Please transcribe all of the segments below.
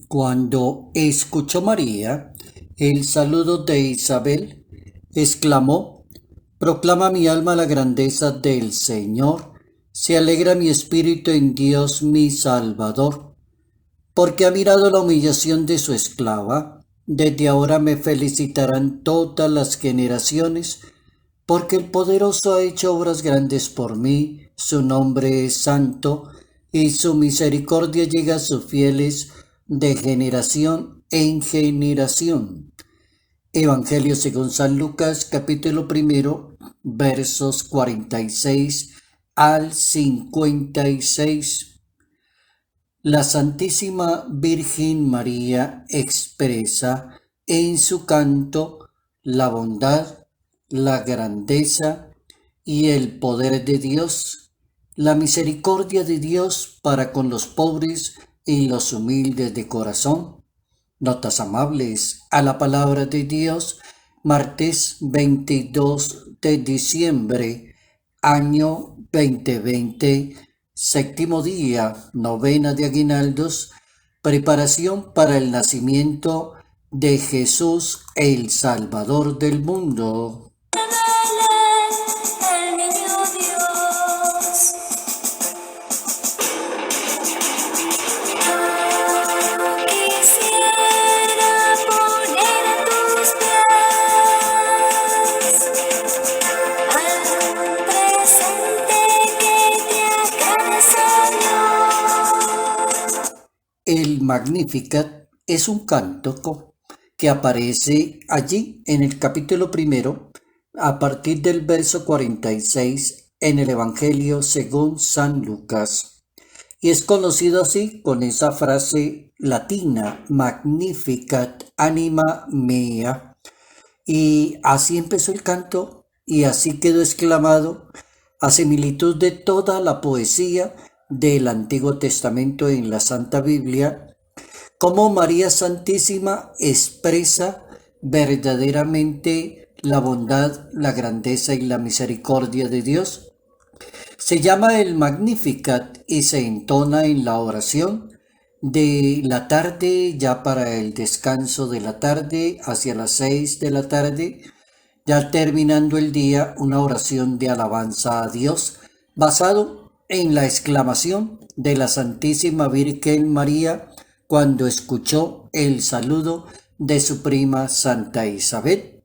Cuando escuchó María el saludo de Isabel, exclamó: Proclama mi alma la grandeza del Señor, se alegra mi espíritu en Dios mi Salvador, porque ha mirado la humillación de su esclava. Desde ahora me felicitarán todas las generaciones, porque el poderoso ha hecho obras grandes por mí, su nombre es santo, y su misericordia llega a sus fieles de generación en generación. Evangelio según San Lucas, capítulo primero, versos 46 al 56. La Santísima Virgen María expresa en su canto la bondad, la grandeza y el poder de Dios, la misericordia de Dios para con los pobres y los humildes de corazón. Notas amables a la palabra de Dios, martes 22 de diciembre, año 2020, séptimo día, novena de aguinaldos, preparación para el nacimiento de Jesús, el Salvador del mundo. El niño Dios. Quisiera poner a tus pies algún presente que te agrade, Señor. El Magnificat es un cántico que aparece allí en el capítulo primero, a partir del verso 46 en el Evangelio según San Lucas. Y es conocido así con esa frase latina, Magnificat anima mea. Y así empezó el canto y así quedó exclamado, a similitud de toda la poesía del Antiguo Testamento en la Santa Biblia, como María Santísima expresa verdaderamente la bondad, la grandeza y la misericordia de Dios. Se llama el Magnificat y se entona en la oración de la tarde, ya para el descanso de la tarde, hacia las 6 de la tarde, ya terminando el día, una oración de alabanza a Dios, basado en la exclamación de la Santísima Virgen María cuando escuchó el saludo de su prima Santa Isabel.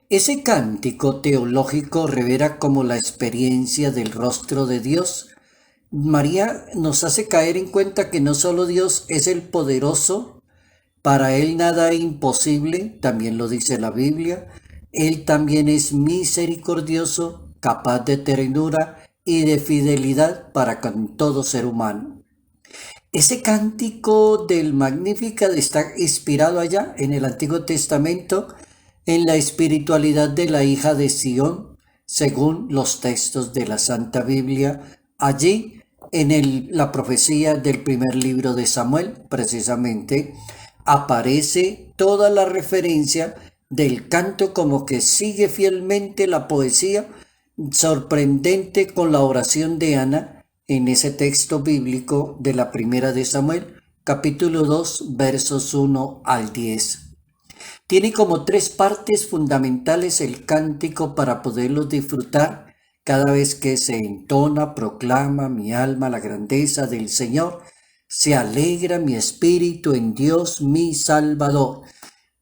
Ese cántico teológico revela como la experiencia del rostro de Dios. María nos hace caer en cuenta que no solo Dios es el poderoso, para Él nada es imposible, también lo dice la Biblia. Él también es misericordioso, capaz de ternura y de fidelidad para con todo ser humano. Ese cántico del Magnificat está inspirado allá en el Antiguo Testamento en la espiritualidad de la hija de Sión, según los textos de la Santa Biblia, allí en la profecía del primer libro de Samuel, precisamente, aparece toda la referencia del canto como que sigue fielmente la poesía sorprendente con la oración de Ana en ese texto bíblico de la primera de Samuel, capítulo 2, versos 1 al 10. Tiene como tres partes fundamentales el cántico para poderlo disfrutar cada vez que se entona, proclama mi alma la grandeza del Señor, se alegra mi espíritu en Dios mi Salvador.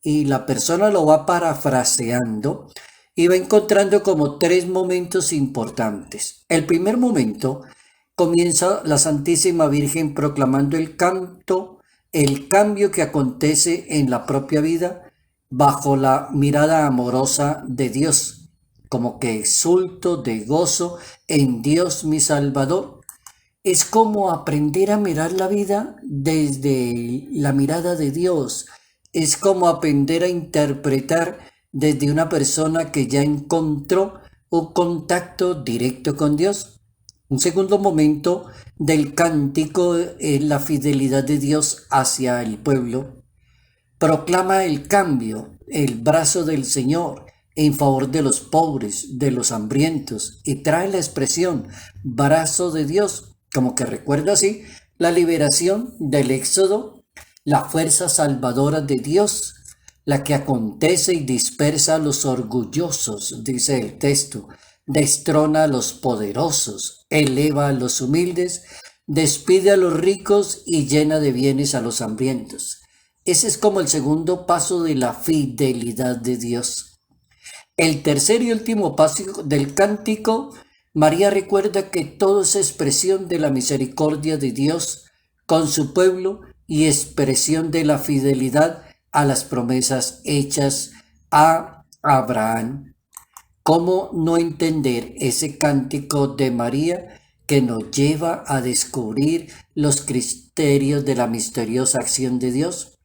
Y la persona lo va parafraseando y va encontrando como tres momentos importantes. El primer momento comienza la Santísima Virgen proclamando el canto, el cambio que acontece en la propia vida bajo la mirada amorosa de Dios, como que exulto de gozo en Dios mi Salvador. Es como aprender a mirar la vida desde la mirada de Dios. Es como aprender a interpretar desde una persona que ya encontró un contacto directo con Dios. Un segundo momento del cántico es la fidelidad de Dios hacia el pueblo. Proclama el cambio, el brazo del Señor en favor de los pobres, de los hambrientos, y trae la expresión brazo de Dios, como que recuerda así la liberación del Éxodo, la fuerza salvadora de Dios, la que acontece y dispersa a los orgullosos, dice el texto, destrona a los poderosos, eleva a los humildes, despide a los ricos y llena de bienes a los hambrientos. Ese es como el segundo paso de la fidelidad de Dios. El tercer y último paso del cántico, María recuerda que todo es expresión de la misericordia de Dios con su pueblo y expresión de la fidelidad a las promesas hechas a Abraham. ¿Cómo no entender ese cántico de María que nos lleva a descubrir los criterios de la misteriosa acción de Dios?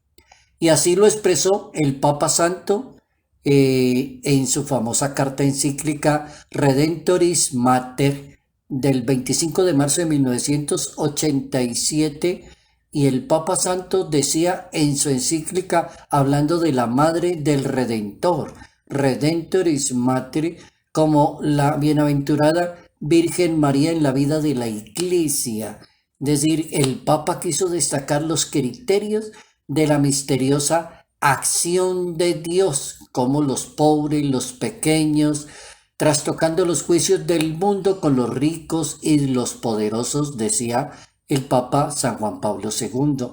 Y así lo expresó el Papa Santo en su famosa carta encíclica Redemptoris Mater del 25 de marzo de 1987, y el Papa Santo decía en su encíclica, hablando de la Madre del Redentor, Redemptoris Mater, como la bienaventurada Virgen María en la vida de la Iglesia. Es decir, el Papa quiso destacar los criterios de la misteriosa acción de Dios, como los pobres, los pequeños, trastocando los juicios del mundo con los ricos y los poderosos, decía el Papa San Juan Pablo II.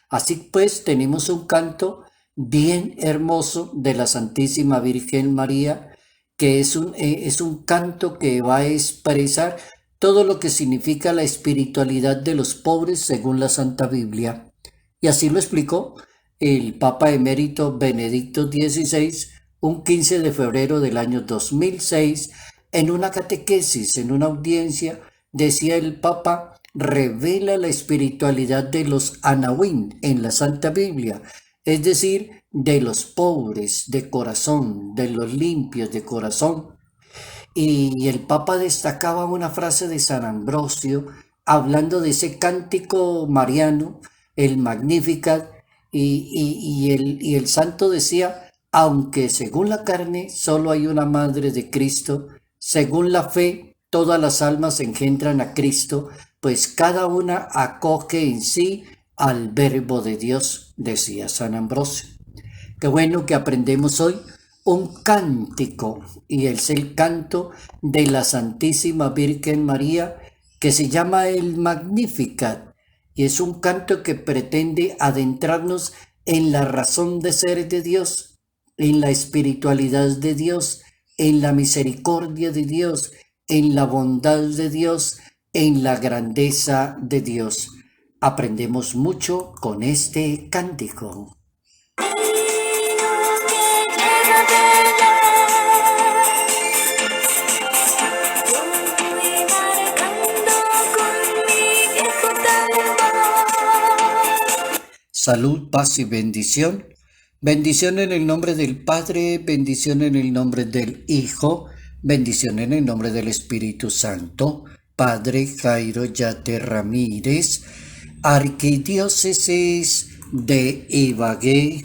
Así pues, tenemos un canto bien hermoso de la Santísima Virgen María, que es un canto que va a expresar todo lo que significa la espiritualidad de los pobres según la Santa Biblia. Y así lo explicó el Papa emérito Benedicto XVI un 15 de febrero del año 2006 en una catequesis, en una audiencia. Decía el Papa: revela la espiritualidad de los Anahuín en la Santa Biblia, es decir, de los pobres de corazón, de los limpios de corazón. Y el Papa destacaba una frase de San Ambrosio, hablando de ese cántico mariano, el Magnificat, y el santo decía: aunque según la carne solo hay una madre de Cristo, según la fe todas las almas engendran a Cristo, pues cada una acoge en sí al Verbo de Dios, decía San Ambrosio. Qué bueno que aprendemos hoy un cántico, y es el canto de la Santísima Virgen María, que se llama el Magnificat, y es un canto que pretende adentrarnos en la razón de ser de Dios, en la espiritualidad de Dios, en la misericordia de Dios, en la bondad de Dios, en la grandeza de Dios. Aprendemos mucho con este cántico. Salud, paz y bendición. Bendición en el nombre del Padre, bendición en el nombre del Hijo, bendición en el nombre del Espíritu Santo. Padre Jairo Yate Ramírez, Arquidiócesis de Ibagué,